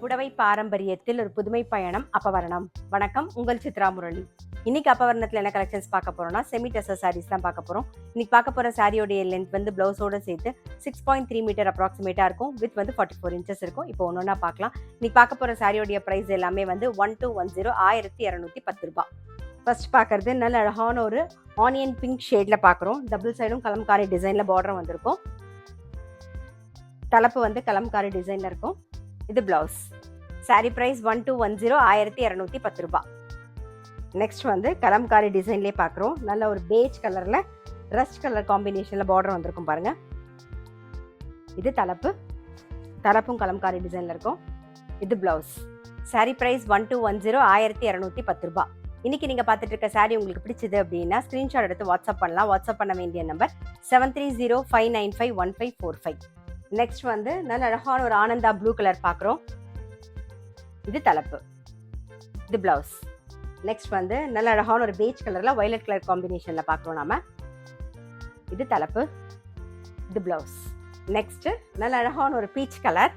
புடவை பாரம்பரியத்தில் ஒரு புதுமை பயணம் அப்பவரணம். வணக்கம், உங்கள் சித்ரா முரளி. இன்னைக்கு அப்பவரணத்தில் என்ன கலெக்ஷன்ஸ் பார்க்க போறோம்னா செமி டெசர் சாரீஸ் தான் பார்க்க போறோம். இன்னைக்கு பார்க்க போற சாரியோடைய லென்த் வந்து பிளவுஸோட சேர்த்து 6.3 மீட்டர் அப்ராக்சிமேட்டா இருக்கும். வித் வந்து 44 இன்ச்சஸ் இருக்கும். இப்போ ஒன்னொன்னா பார்க்கலாம். இன்னைக்கு பார்க்க போற சாரியோடைய பிரைஸ் எல்லாமே வந்து 1210 1210 ரூபாய். ஃபர்ஸ்ட் பார்க்கறது நல்ல அழகான ஒரு ஆனியன் பிங்க் ஷேட்ல பார்க்குறோம். டபுள் சைடும் கலம்காரி டிசைன்ல பார்டர் வந்திருக்கும். தலைப்பு வந்து கலம்காரி டிசைன்ல இருக்கும். இது பிளவுஸ். சாரி பிரைஸ் 1210 1210 ரூபாய். நெக்ஸ்ட் வந்து கலம்காரி டிசைன்லேயே பார்க்குறோம். நல்ல ஒரு பேஜ் கலரில் ரஸ்ட் கலர் காம்பினேஷனில் பார்டர் வந்திருக்கும் பாருங்க. இது தலைப்பு. தலைப்பும் கலம்காரி டிசைனில் இருக்கும். இது பிளவுஸ். சாரி பிரைஸ் 1210 1210 ரூபாய். இன்னைக்கு நீங்கள் பார்த்துட்டு இருக்க சாரி உங்களுக்கு பிடிச்சது அப்படின்னா ஸ்க்ரீன்ஷாட் எடுத்து வாட்ஸ்அப் பண்ணலாம். வாட்ஸ்அப் பண்ண வேண்டிய நம்பர் 7305951545. நெக்ஸ்ட் வந்து நல்ல அழகான ஒரு ஆனந்தா ப்ளூ கலர் பார்க்குறோம். இது தலைப்பு. இது பிளவுஸ். நெக்ஸ்ட் வந்து நல்ல அழகான ஒரு பேஜ் கலரில் வயலட் கலர் காம்பினேஷனில் பார்க்குறோம் நாம. இது தலைப்பு. இது பிளவுஸ். நெக்ஸ்ட் நல்ல அழகான ஒரு பீச் கலர்.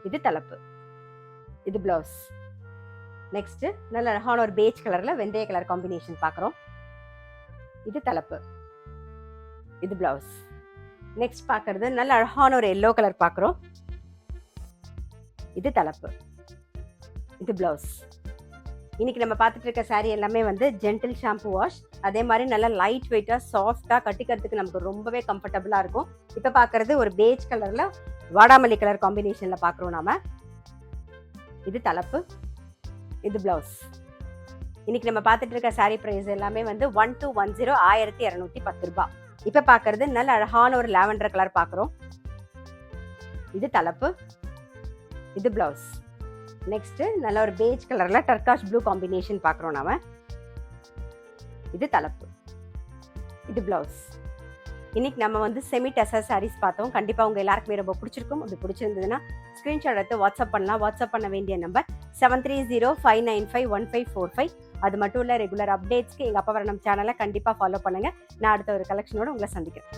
இது தலைப்பு. இது பிளவுஸ். நெக்ஸ்ட் நல்ல அழகான ஒரு பேஜ் கலரில் வெந்தய கலர் காம்பினேஷன் பார்க்குறோம். இது தலைப்பு. இது பிளவுஸ். நெக்ஸ்ட் பார்க்கறது நல்ல அழகான ஒரு எல்லோ கலர் பார்க்குறோம். இது தலைப்பு. இது பிளவுஸ். இன்னைக்கு நம்ம பார்த்துட்டு இருக்க சாரீ எல்லாமே வந்து ஜென்டில் ஷாம்பு வாஷ். அதே மாதிரி நல்லா லைட் வெயிட்டாக சாஃப்டாக கட்டிக்கிறதுக்கு நமக்கு ரொம்பவே கம்ஃபர்டபுளாக இருக்கும். இப்போ பார்க்கறது ஒரு பேஜ் கலரில் வாடாமல்லி கலர் காம்பினேஷனில் பார்க்குறோம் நாம. இது தலைப்பு. இது பிளவுஸ். இன்னைக்கு நம்ம பார்த்துட்டு இருக்க சாரீ ப்ரைஸ் எல்லாமே வந்து 1210 1210 ரூபாய். இப்போ பார்க்கறது நல்ல அழகான ஒரு லாவெண்டர் கலர் பார்க்குறோம். இது தலைப்பு. இது பிளவுஸ். நெக்ஸ்ட் நல்ல ஒரு பேஜ் கலர்ல டர்காஷ் ப்ளூ காம்பினேஷன் பார்க்குறோம் நாம. இது தலைப்பு. இது பிளவுஸ். இன்னைக்கு நம்ம வந்து செமி டெசர் சாரீஸ் பார்த்தோம். கண்டிப்பா உங்க எல்லாருக்குமே ரொம்ப பிடிச்சிருக்கும். அப்படி பிடிச்சிருந்ததுன்னா ஸ்கிரீன்ஷாட் எடுத்து வாட்ஸ்அப் பண்ணலாம். வாட்ஸ்அப் பண்ண வேண்டிய நம்பர் 7305951545. அது மட்டும் இல்ல, ரெகுலர் அப்டேட்ஸ்க்கு எங்க அப்பவரணம் சேனலை கண்டிப்பா ஃபாலோ பண்ணுங்க. நான் அடுத்த ஒரு கலெக்ஷனோட உங்களை சந்திக்கிறேன்.